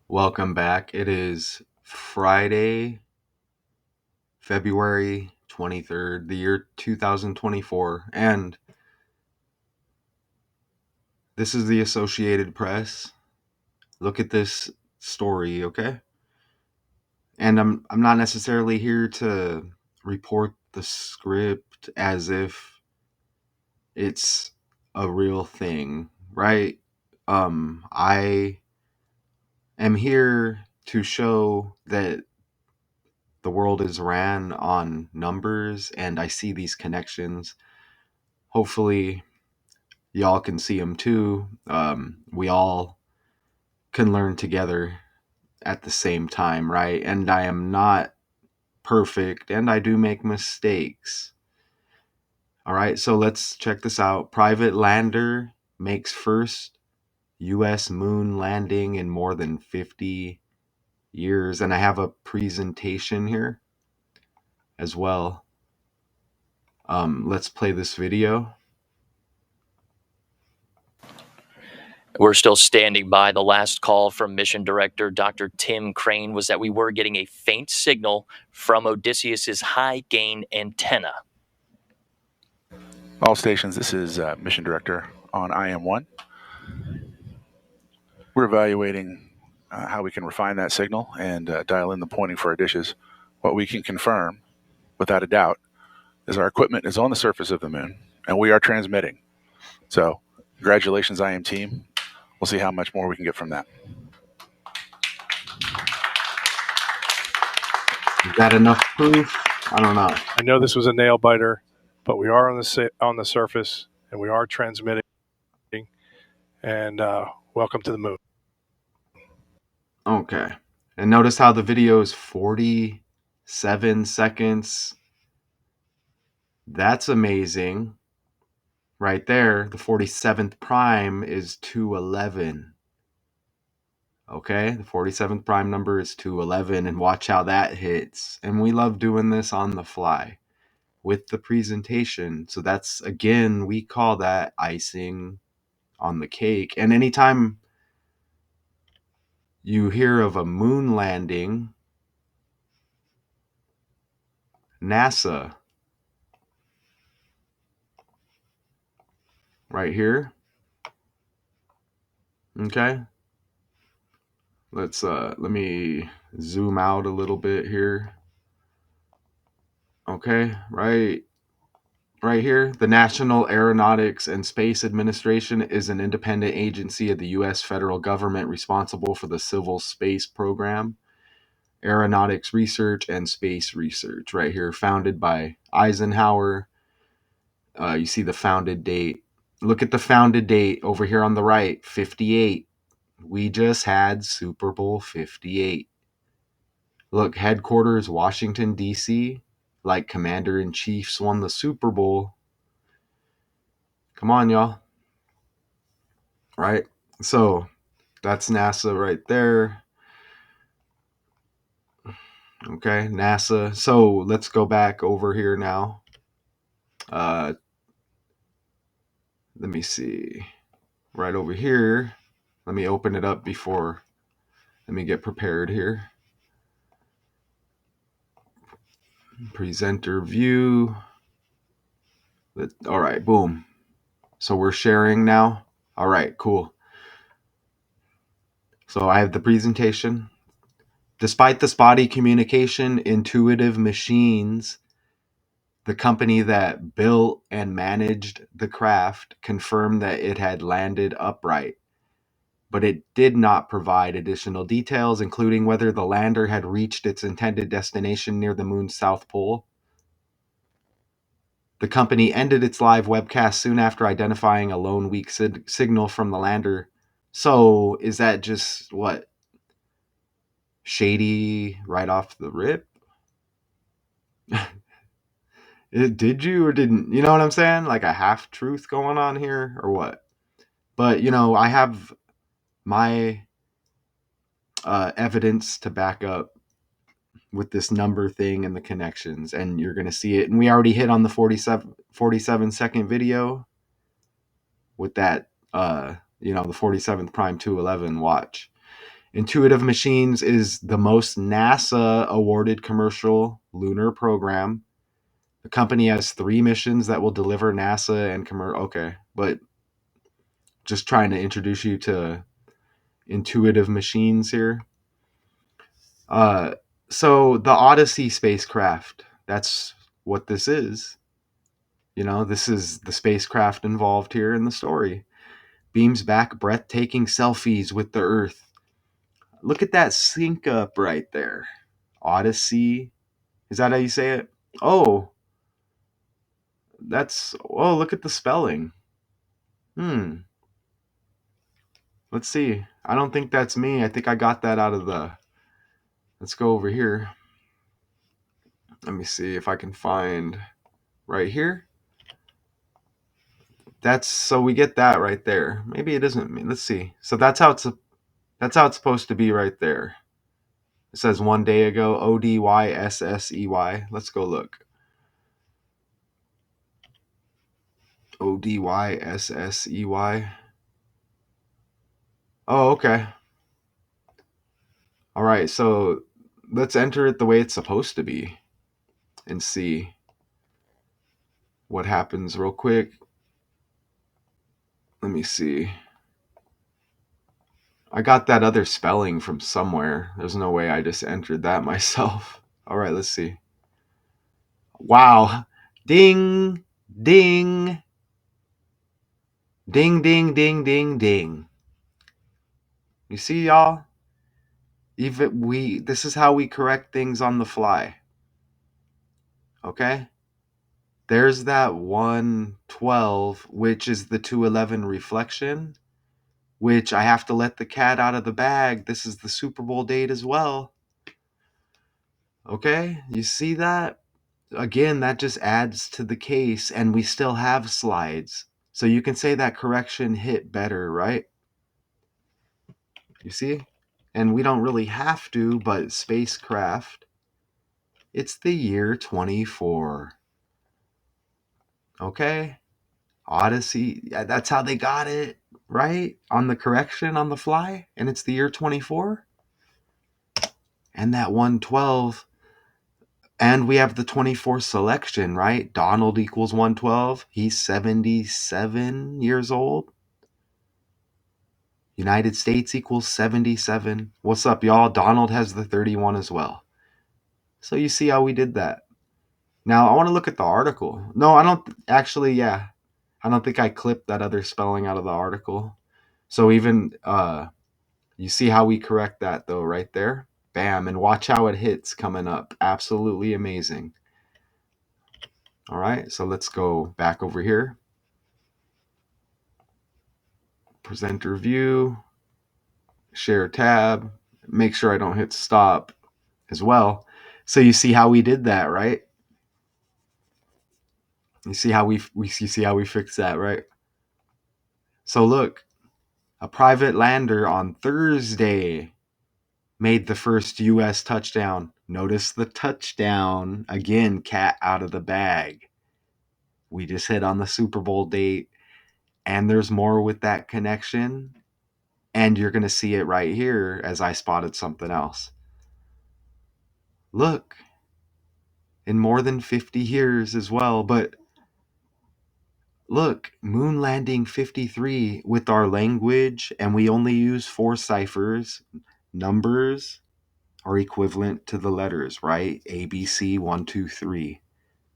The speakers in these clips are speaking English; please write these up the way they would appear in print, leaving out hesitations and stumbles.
Welcome back. It is Friday, February 23rd, the year 2024, and this is the Associated Press. Look at this story, okay? And I'm not necessarily here to report the script as if it's a real thing, right? I am here to show that the world is ran on numbers and I see these connections. Hopefully, y'all can see them too. We all can learn together at the same time, right? And I am not perfect and I do make mistakes. All right, so let's check this out. Private lander makes first US moon landing in more than 50 years. And I have a presentation here as well. Let's play this video. We're still standing by. The last call from Mission Director Dr. Tim Crane was that we were getting a faint signal from Odysseus's high-gain antenna. All stations, this is Mission Director on IM1. We're evaluating how we can refine that signal and dial in the pointing for our dishes. What we can confirm, without a doubt, is our equipment is on the surface of the moon, and we are transmitting. So, congratulations, IM team. We'll see how much more we can get from that. Is that enough proof? I don't know. I know this was a nail biter, but we are on the surface and we are transmitting. And welcome to the moon. Okay. And notice how the video is 47 seconds. That's amazing. Right there, the 47th prime is 211. Okay, the 47th prime number is 211, and watch how that hits. And we love doing this on the fly with the presentation. So that's, again, we call that icing on the cake. And anytime you hear of a moon landing, NASA, right here. Okay. Let me zoom out a little bit here. Okay, right here. The National Aeronautics and Space Administration is an independent agency of the US federal government responsible for the civil space program, aeronautics research, and space research. Right here, founded by Eisenhower. You see the founded date. Look at the founded date over here on the right, 58. We just had Super Bowl 58. Look, headquarters, Washington, D.C., like Commander-in-Chiefs won the Super Bowl. Come on, y'all. Right? So, that's NASA right there. Okay, NASA. So, let's go back over here now. Let me see. Right over here. Let me open it up before. Let me get prepared here. Presenter view. All right, boom. So we're sharing now. All right, cool. So I have the presentation. Despite the spotty communication, Intuitive Machines, the company that built and managed the craft, confirmed that it had landed upright. But it did not provide additional details, including whether the lander had reached its intended destination near the moon's south pole. The company ended its live webcast soon after identifying a lone weak signal from the lander. So, is that just what? Shady right off the rip? Did you or didn't? You know what I'm saying? Like a half truth going on here or what? But, I have my evidence to back up with this number thing and the connections, and you're going to see it. And we already hit on the 47-second video with that, the 47th prime 211 watch. Intuitive Machines is the most NASA awarded commercial lunar program. The company has 3 missions that will deliver NASA and commercial. Okay, but just trying to introduce you to Intuitive Machines here. So the Odyssey spacecraft, that's what this is. This is the spacecraft involved here in the story. Beams back breathtaking selfies with the Earth. Look at that sync up right there. Odyssey. Is that how you say it? Oh, look at the spelling. Let's see. I don't think that's me. I think I got that out of let's go over here. Let me see if I can find right here. So we get that right there. Maybe it isn't me. Let's see. So that's how it's supposed to be right there. It says 1 day ago, ODYSSEY. Let's go look. ODYSSEY. Oh, okay. All right, so let's enter it the way it's supposed to be and see what happens real quick. Let me see. I got that other spelling from somewhere. There's no way I just entered that myself. All right, let's see. Wow. Ding, ding, ding, ding, ding, ding, ding. You see, y'all? This is how we correct things on the fly. Okay? There's that 112, which is the 211 reflection, which I have to let the cat out of the bag. This is the Super Bowl date as well. Okay? You see that? Again, that just adds to the case, and we still have slides. So you can say that correction hit better, right? You see? And we don't really have to, but spacecraft, it's the year 24. Okay? Odyssey, yeah, that's how they got it, right? On the correction on the fly, and it's the year 24. And that 112, and we have the 24 selection, right? Donald equals 112. He's 77 years old. United States equals 77. What's up, y'all? Donald has the 31 as well. So you see how we did that. Now, I want to look at the article. No, I don't actually, yeah. I don't think I clipped that other spelling out of the article. So even, you see how we correct that though, right there? Bam, and watch how it hits coming up. Absolutely amazing. All right, so let's go back over here. Presenter view, share tab, make sure I don't hit stop as well. So you see how we did that, right? You see how we see how we fixed that, right? So look, a private lander on Thursday made the first US touchdown. Notice the touchdown. Again, cat out of the bag. We just hit on the Super Bowl date, and there's more with that connection. And you're going to see it right here as I spotted something else. Look, in more than 50 years as well, but look, moon landing 53 with our language, and we only use 4 ciphers. Numbers are equivalent to the letters, right? A, B, C, 1, 2, 3.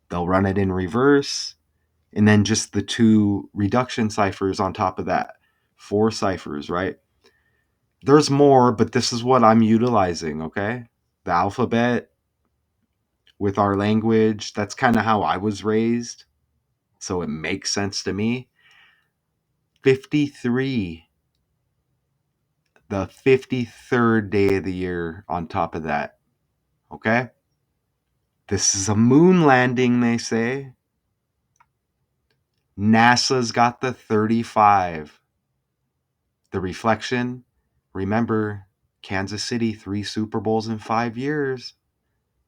They'll run it in reverse, and then just the 2 reduction ciphers on top of that. 4 ciphers, right? There's more, but this is what I'm utilizing, okay? The alphabet with our language, that's kind of how I was raised. So it makes sense to me. 53, the 53rd day of the year on top of that. Okay? This is a moon landing, they say. NASA's got the 35. The reflection, remember, Kansas City, 3 Super Bowls in 5 years.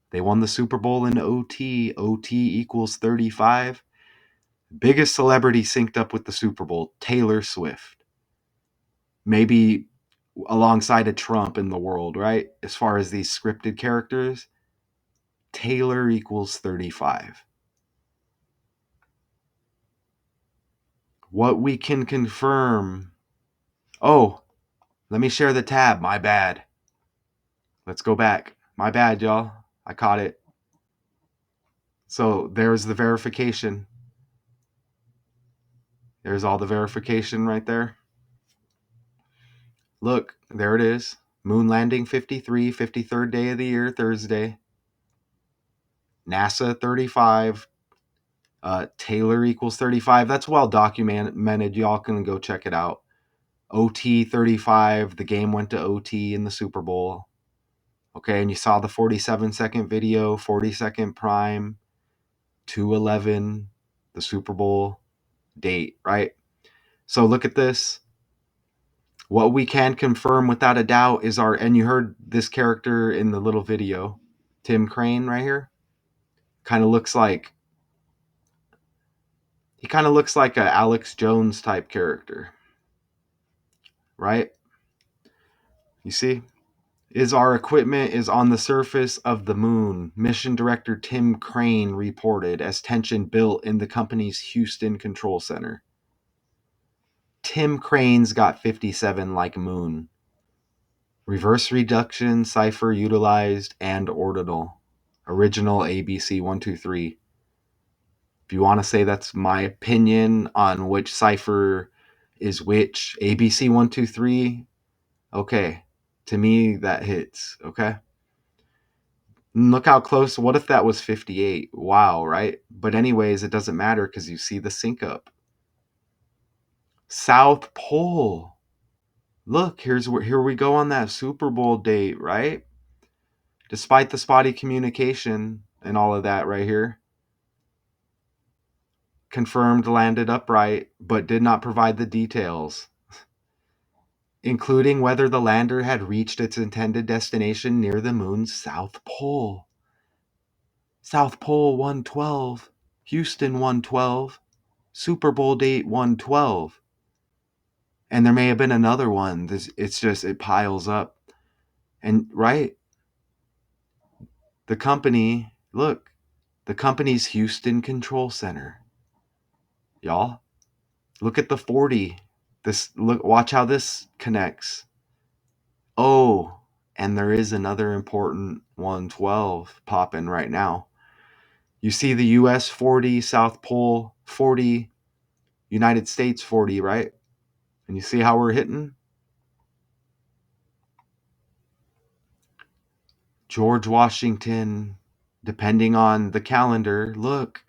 They won the Super Bowl in OT. OT equals 35. Biggest celebrity synced up with the Super Bowl, Taylor Swift. Maybe alongside a Trump in the world, right? As far as these scripted characters, Taylor equals 35. What we can confirm. Oh, let me share the tab. My bad. Let's go back. My bad, y'all. I caught it. So there's the verification. There's all the verification right there. Look, there it is. Moon landing 53, 53rd day of the year, Thursday. NASA 35. Taylor equals 35. That's well documented. Y'all can go check it out. OT 35. The game went to OT in the Super Bowl. Okay, and you saw the 47-second video, 40-second prime, 211, the Super Bowl date, right? So look at this. What we can confirm without a doubt is and you heard this character in the little video, Tim Crane right here, kind of looks like a Alex Jones type character, right? You see? Our equipment is on the surface of the moon. Mission Director Tim Crane reported as tension built in the company's Houston control center. Tim Crane's got 57 like moon. Reverse reduction, cipher utilized, and ordinal. Original ABC 123. If you want to say that's my opinion on which cipher is which, ABC 123, okay. To me, that hits, okay? Look how close. What if that was 58? Wow, right? But anyways, it doesn't matter because you see the sync up. South Pole. Look, here we go on that Super Bowl date, right? Despite the spotty communication and all of that right here. Confirmed landed upright, but did not provide the details, including whether the lander had reached its intended destination near the moon's South Pole. South Pole 112, Houston 112, Super Bowl date 112. And there may have been another one. It piles up. And right, the company's Houston Control Center. Y'all, look at the 40. Watch how this connects. Oh, and there is another important 112 popping right now. You see the US 40, South Pole 40, United States 40, right? And you see how we're hitting? George Washington, depending on the calendar, look.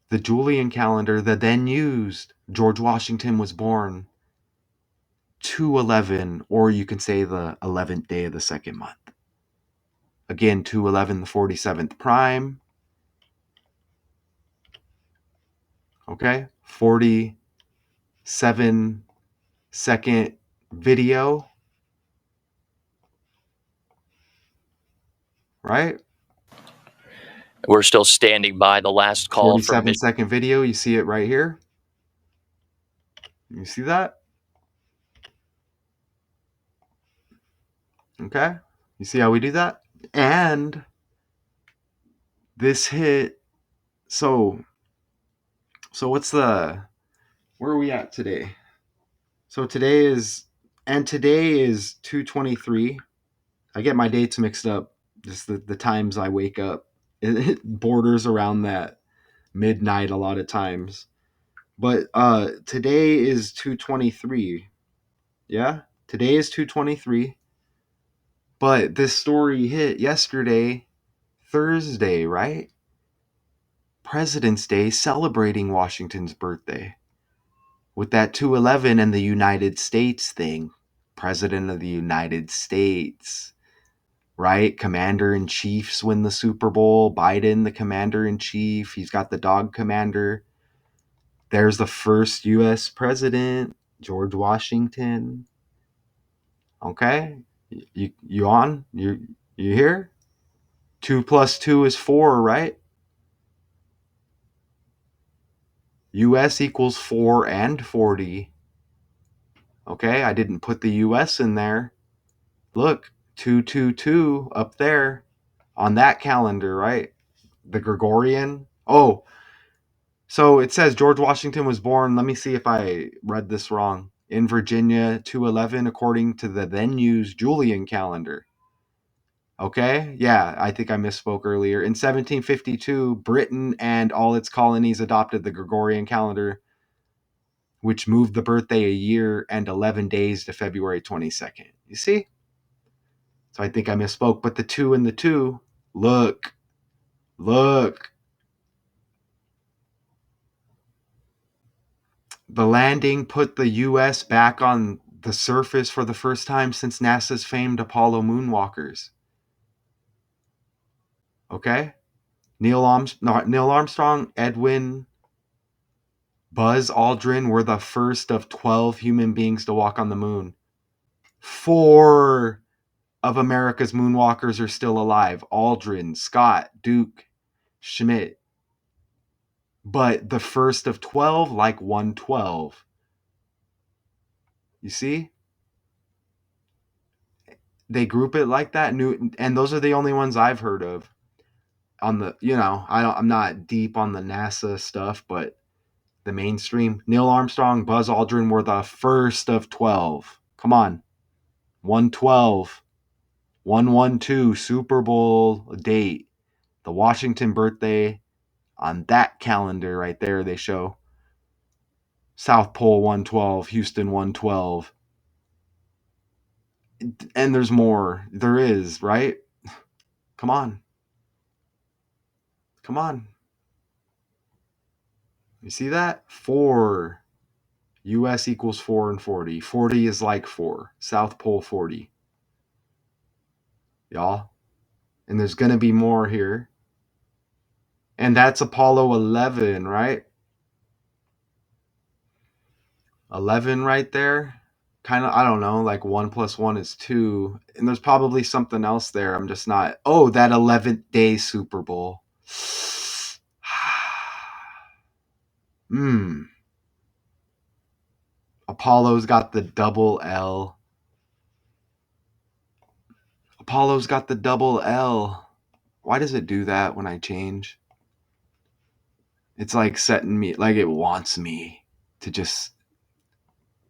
The Julian calendar that then used, George Washington was born 2/11, or you can say the 11th day of the second month. Again, 2/11, the 47th prime. Okay, 47-second video, right? We're still standing by the last call from 47-second video, you see it right here. You see that? Okay, you see how we do that? And this hit, so where are we at today? So today is 2/23. I get my dates mixed up, just the times I wake up. It borders around that midnight a lot of times. But today is 2/23. Yeah? Today is 2/23. But this story hit yesterday, Thursday, right? President's Day, celebrating Washington's birthday. With that 2/11 and the United States thing. President of the United States. Right? Commander-in-Chiefs win the Super Bowl. Biden, the commander-in-chief. He's got the dog commander. There's the first U.S. president, George Washington. Okay? You on? You here? 2 + 2 is 4, right? US equals 4 and 40. Okay, I didn't put the US in there. Look, 222 up there on that calendar, right? The Gregorian. Oh, so it says George Washington was born. Let me see if I read this wrong. In Virginia, 211, according to the then used Julian calendar. Okay, yeah, I think I misspoke earlier. In 1752, Britain and all its colonies adopted the Gregorian calendar, which moved the birthday a year and 11 days to February 22nd. You see? So I think I misspoke, but the 2 and the 2, look, look. The landing put the US back on the surface for the first time since NASA's famed Apollo moonwalkers. Okay? Neil Armstrong, Edwin, Buzz Aldrin were the first of 12 human beings to walk on the moon. 4 of America's moonwalkers are still alive. Aldrin, Scott, Duke, Schmidt. But the first of 12, like 112. You see? They group it like that. And those are the only ones I've heard of. On the, I'm not deep on the NASA stuff, but the mainstream. Neil Armstrong, Buzz Aldrin were the first of 12. Come on. 112. 112 Super Bowl date. The Washington birthday on that calendar right there they show. South Pole 112, Houston 112. And there's more. There is, right? Come on. Come on. You see that? 4. US equals 4 and 40. 40 is like 4. South Pole 40. Y'all. And there's going to be more here. And that's Apollo 11, right? 11 right there. Kind of, I don't know, like 1 plus 1 is 2. And there's probably something else there. I'm just not. Oh, that 11th day Super Bowl. Apollo's got the double L. Apollo's got the double L. Why does it do that when I change? It's like setting me, like it wants me to just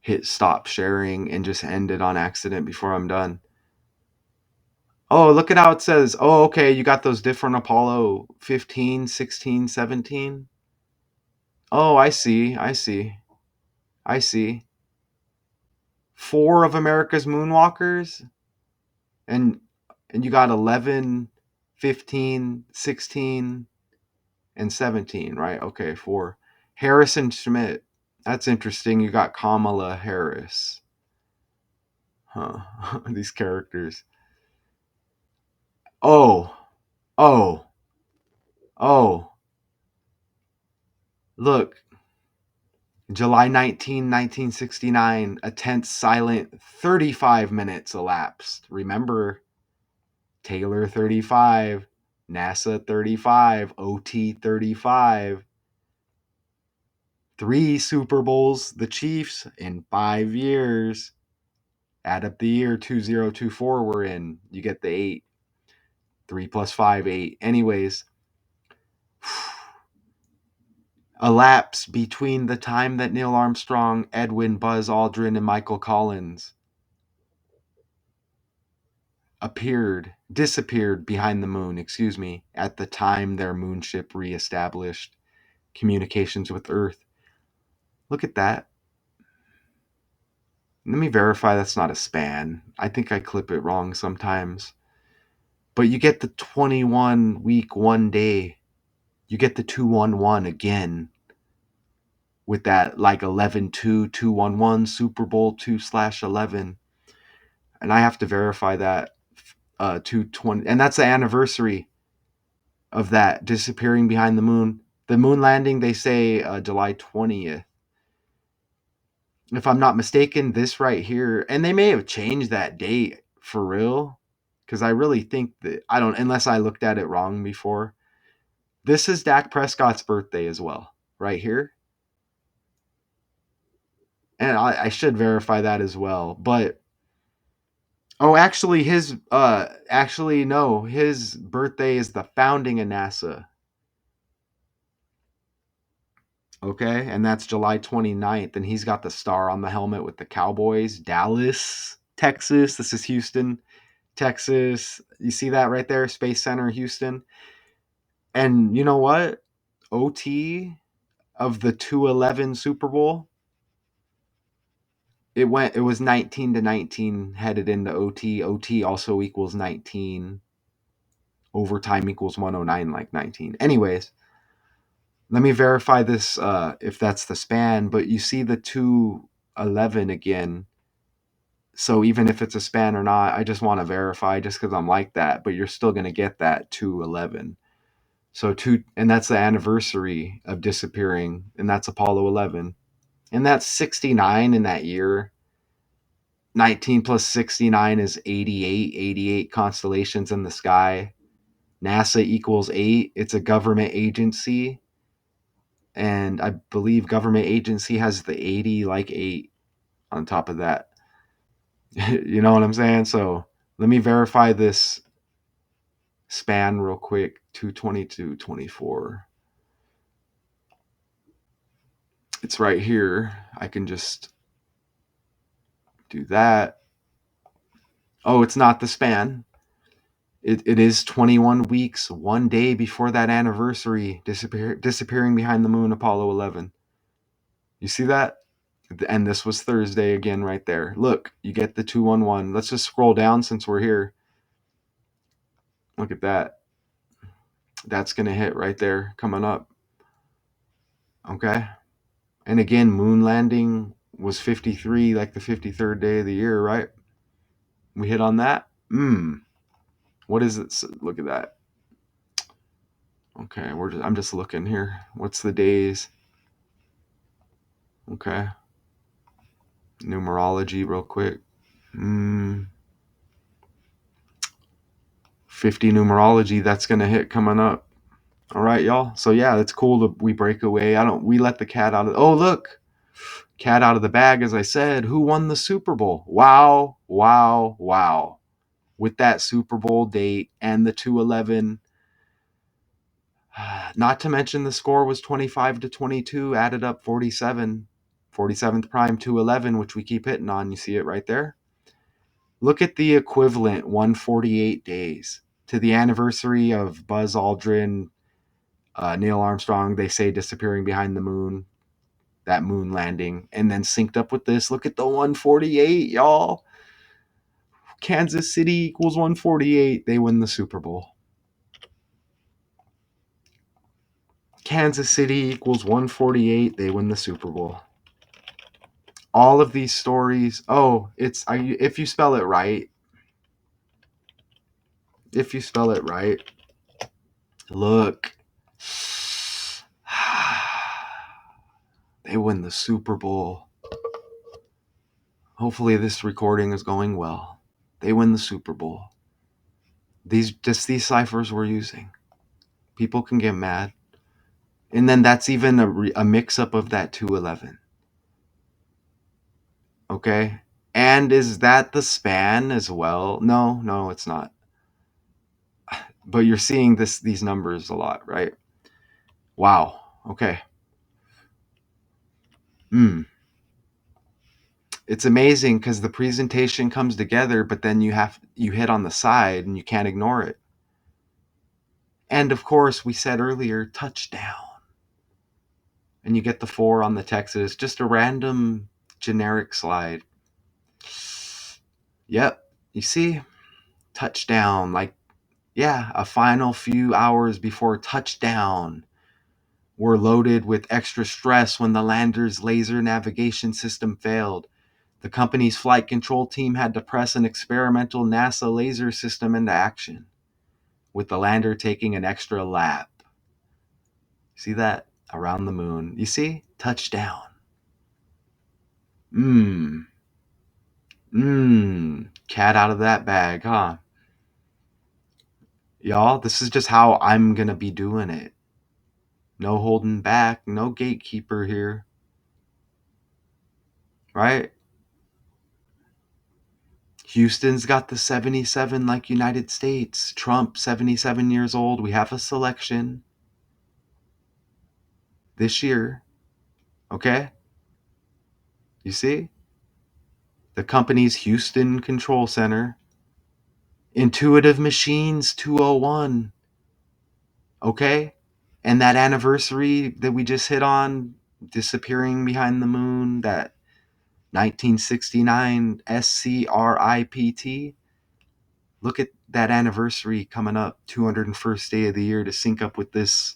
hit stop sharing and just end it on accident before I'm done. Oh, look at how it says, oh, okay, you got those different Apollo 15, 16, 17. Oh, I see. 4 of America's moonwalkers, and you got 11, 15, 16, and 17, right? Okay, 4. Harrison Schmidt. That's interesting. You got Kamala Harris. Huh. These characters. Oh. Oh. Oh. Look. July 19, 1969, a tense, silent 35 minutes elapsed. Remember, Taylor 35, NASA 35, OT 35. 3 Super Bowls, the Chiefs, in 5 years. Add up the year 2024 we're in. You get the 8. 3 plus 5, 8. Anyways, a lapse between the time that Neil Armstrong, Edwin, Buzz Aldrin, and Michael Collins disappeared behind the moon, at the time their moonship reestablished communications with Earth. Look at that. Let me verify that's not a span. I think I clip it wrong sometimes. But you get the 21 week, 1 day. You get the 211 again with that like 11-2, 211 Super Bowl 2/11. And I have to verify that 220. And that's the anniversary of that disappearing behind the moon. The moon landing, they say July 20th. If I'm not mistaken, this right here, and they may have changed that date for real, because I really think that, I don't, unless I looked at it wrong before. This is Dak Prescott's birthday as well, right here. And I should verify that as well. But oh, actually, no, his birthday is the founding of NASA. Okay, and that's July 29th, and he's got the star on the helmet with the Cowboys. Dallas, Texas. This is Houston, Texas. You see that right there? Space Center, Houston. And you know what? OT of the 211 Super Bowl, it was 19-19 headed into OT. OT also equals 19. Overtime equals 109, like 19. Anyways, let me verify this if that's the span, but you see the 211 again. So even if it's a span or not, I just want to verify just because I'm like that, but you're still going to get that 211. So and that's the anniversary of disappearing, and that's Apollo 11. And that's 69 in that year. 19 plus 69 is 88, 88 constellations in the sky. NASA equals 8. It's a government agency. And I believe government agency has the 80 like 8 on top of that. You know what I'm saying? So let me verify this span real quick. 222, 24. It's right here. I can just do that. Oh, it's not the span. It is 21 weeks, 1 day before that anniversary, disappearing behind the moon, Apollo 11. You see that? And this was Thursday again right there. Look, you get the 211. Let's just scroll down since we're here. Look at that. That's going to hit right there coming up. Okay. And again, moon landing was 53, like the 53rd day of the year, right? We hit on that. What is it? Look at that. Okay, I'm just looking here. What's the days? Okay. Numerology real quick. 50 numerology, that's going to hit coming up. All right, y'all. So yeah, it's cool that we break away. We let the cat out of, oh, look, cat out of the bag. As I said, who won the Super Bowl? Wow, wow, wow. With that Super Bowl date and the 211, not to mention the score was 25-22, added up 47, 47th prime 211, which we keep hitting on. You see it right there. Look at the equivalent 148 days to the anniversary of Buzz Aldrin, Neil Armstrong, they say disappearing behind the moon, that moon landing, and then synced up with this. Look at the 148, y'all. Kansas City equals 148. They win the Super Bowl. Kansas City equals 148. They win the Super Bowl. All of these stories. Oh, if you spell it right. If you spell it right. Look. They win the Super Bowl. Hopefully this recording is going well. They win the Super Bowl. These ciphers we're using. People can get mad. And then that's even a mix-up of that 211. Okay? And is that the span as well? No, it's not. But you're seeing these numbers a lot, right? Wow. Okay. It's amazing because the presentation comes together, but then you hit on the side and you can't ignore it. And of course, we said earlier, touchdown. And you get the 4 on the Texas, just a random generic slide. Yep. You see? Touchdown. Like, yeah, a final few hours before touchdown. We're loaded with extra stress when the lander's laser navigation system failed. The company's flight control team had to press an experimental NASA laser system into action, with the lander taking an extra lap. See that? Around the moon. You see? Touchdown. Cat out of that bag, huh? Y'all, this is just how I'm gonna be doing it. No holding back, no gatekeeper here. right? Houston's got the 77 like United States. Trump, 77 years old. We have a selection this year. Okay? You see? The company's Houston Control Center. Intuitive Machines 201. Okay? And that anniversary that we just hit on, disappearing behind the moon, that 1969 SCRIPT. Look at that anniversary coming up, 201st day of the year, to sync up with this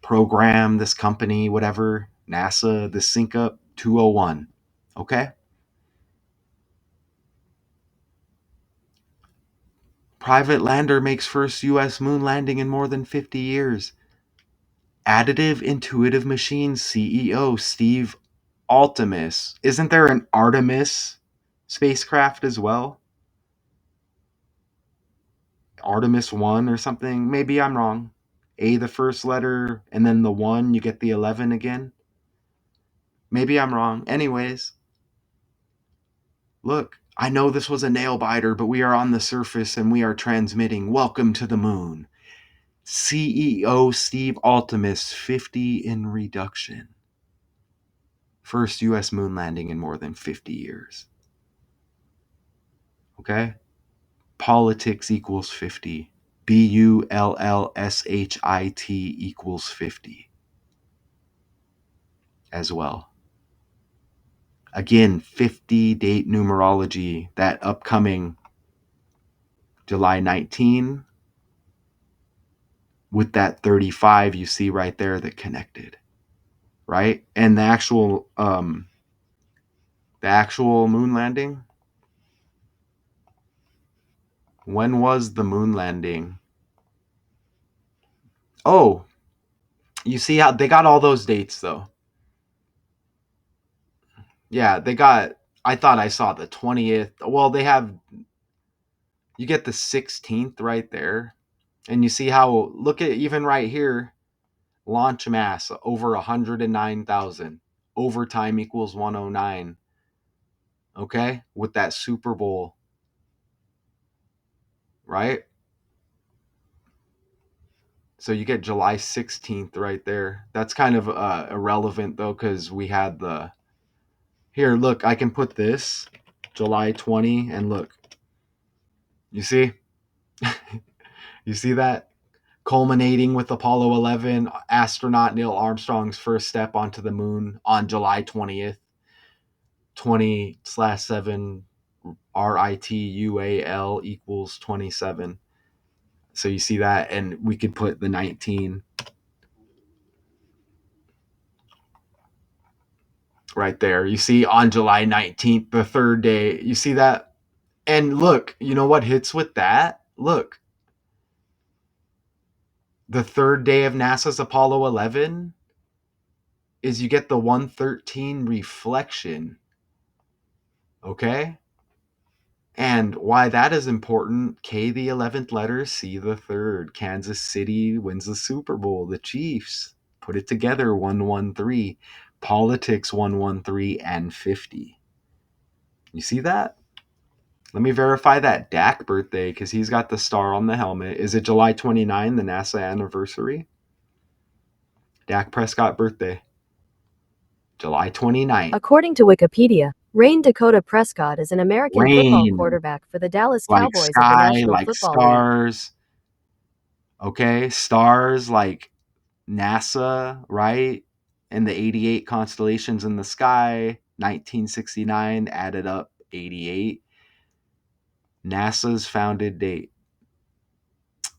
program, this company, whatever, NASA, this sync up 201. Okay? Private lander makes first U.S. moon landing in more than 50 years. Additive Intuitive Machines CEO Steve Altemus. Isn't there an Artemis spacecraft as well? Artemis 1 or something? Maybe I'm wrong. A, the first letter, and then the 1, you get the 11 again. Maybe I'm wrong. Anyways, look, I know this was a nail biter, but we are on the surface and we are transmitting. Welcome to the moon. CEO Steve Altemus, 50 in reduction. First U.S. moon landing in more than 50 years. Okay? Politics equals 50. BULLSHIT equals 50 as well. Again, 50 date numerology, that upcoming July 19 with that 35 you see right there that connected, right? And the actual moon landing, when was the moon landing? Oh, you see how they got all those dates though. Yeah, they got, I thought I saw the 20th. Well, they have, you get the 16th right there. And you see how, look at even right here, launch mass over 109,000. Overtime equals 109. Okay? With that Super Bowl, right? So you get July 16th right there. That's kind of irrelevant though, because we had the, here, look, I can put this July 20 and look. You see? You see that? Culminating with Apollo 11, astronaut Neil Armstrong's first step onto the moon on July 20th, 20/7 RITUAL equals 27. So you see that, and we could put the 19 right there. You see on July 19th, the third day, you see that? And look, you know what hits with that? Look, the third day of NASA's Apollo 11 is you get the 113 reflection. Okay? And why that is important, K the 11th letter, C the third. Kansas City wins the Super Bowl. The Chiefs put it together, 113. Politics, 113 and 50. You see that? Let me verify that Dak birthday because he's got the star on the helmet. Is it July 29, the NASA anniversary? Dak Prescott birthday. July 29th. According to Wikipedia, Rain Dakota Prescott is an American football quarterback for the Dallas like Cowboys sky, of the National like Football stars. Okay, stars like NASA, right? And the 88 constellations in the sky, 1969 added up 88. NASA's founded date.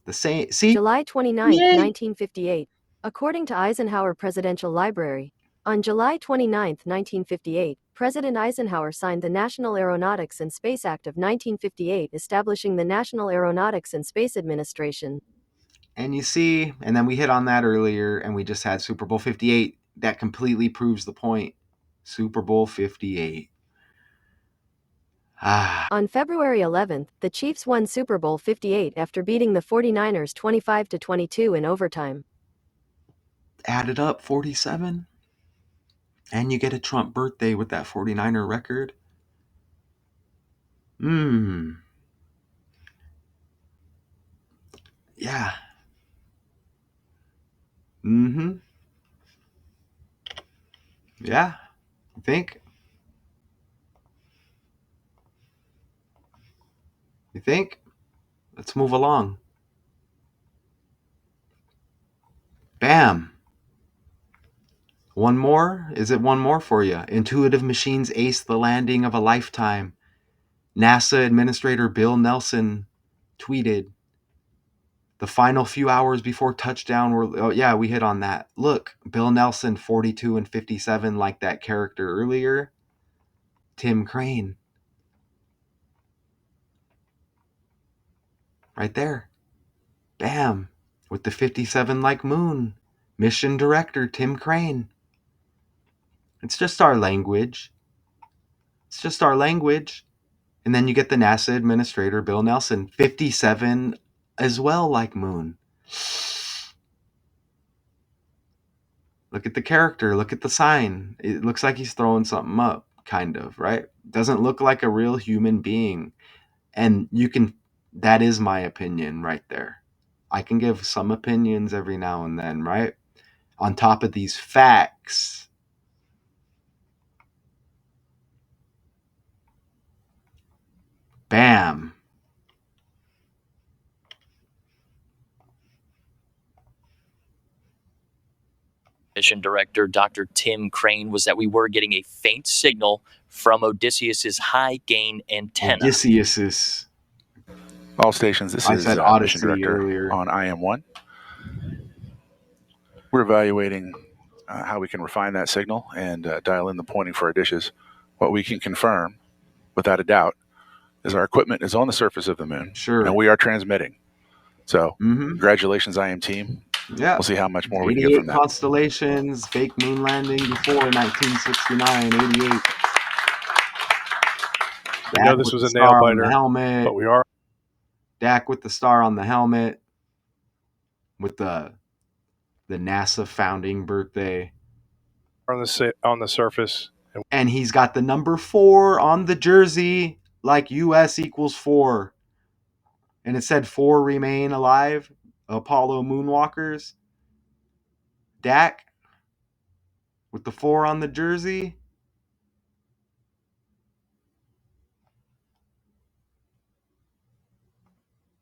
The same, see? July 29, Yay! 1958. According to Eisenhower Presidential Library, on July 29, 1958, President Eisenhower signed the National Aeronautics and Space Act of 1958, establishing the National Aeronautics and Space Administration. And you see, and then we hit on that earlier, and we just had Super Bowl 58. That completely proves the point. Super Bowl 58. On February 11th, the Chiefs won Super Bowl 58 after beating the 49ers 25-22 in overtime. Added up 47. And you get a Trump birthday with that 49er record. Yeah. Yeah. You think? You think? Let's move along. Bam. One more? Is it one more for you? Intuitive machines ace the landing of a lifetime. NASA Administrator Bill Nelson tweeted, the final few hours before touchdown were, oh yeah, we hit on that. Look, Bill Nelson, 42 and 57, like that character earlier. Tim Crane. Right there. Bam. With the 57 like moon. Mission director Tim Crane. It's just our language. It's just our language. And then you get the NASA Administrator Bill Nelson, 57 as well, like moon. Look at the character. Look at the sign. It looks like he's throwing something up, kind of, right? Doesn't look like a real human being. And you can, that is my opinion right there. I can give some opinions every now and then, right? On top of these facts. Bam. Mission director Dr. Tim Crane was that we were getting a faint signal from Odysseus's high gain antenna. Odysseus. All stations, this I is said Mission Odyssey Director earlier. on IM1. We're evaluating how we can refine that signal and dial in the pointing for our dishes. What we can confirm, without a doubt, is our equipment is on the surface of the moon. Sure. And we are transmitting. So, congratulations, IM team. Yeah. We'll see how much more we can get from 88 that. constellations, fake moon landing before 1969, 88. We know this was a nail biter, helmet. but we are. Dak with the star on the helmet, with the NASA founding birthday. On the surface. And he's got the number 4 on the jersey, like US equals 4. And it said 4 remain alive, Apollo moonwalkers. Dak with the 4 on the jersey.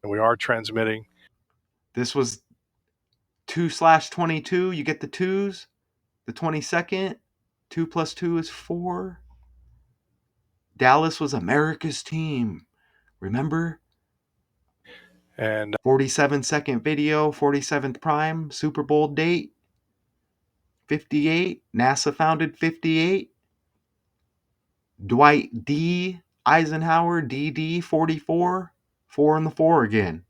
And we are transmitting. This was 2/22. You get the 2s. The 22nd. 2 plus 2 is 4. Dallas was America's team. Remember? And 47-second video, 47th prime, Super Bowl date. 58. NASA founded 58. Dwight D. Eisenhower, DD, 44. 4 and the 4 again.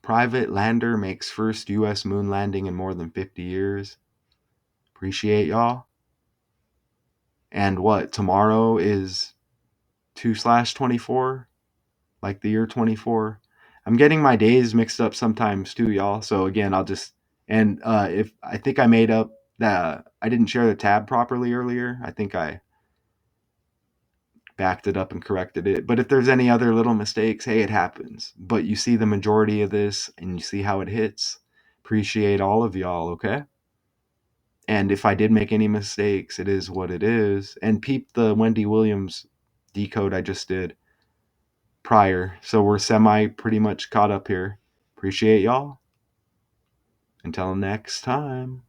Private lander makes first U.S. moon landing in more than 50 years. Appreciate y'all. And what? Tomorrow is 2/24? Like the year 24? I'm getting my days mixed up sometimes too, y'all. So again, I'll just, and if I think I made up that I didn't share the tab properly earlier. I think I backed it up and corrected it. But if there's any other little mistakes, hey, it happens. But you see the majority of this and you see how it hits. Appreciate all of y'all, okay? And if I did make any mistakes, it is what it is. And peep the Wendy Williams decode I just did prior. So we're pretty much caught up here. Appreciate y'all. Until next time.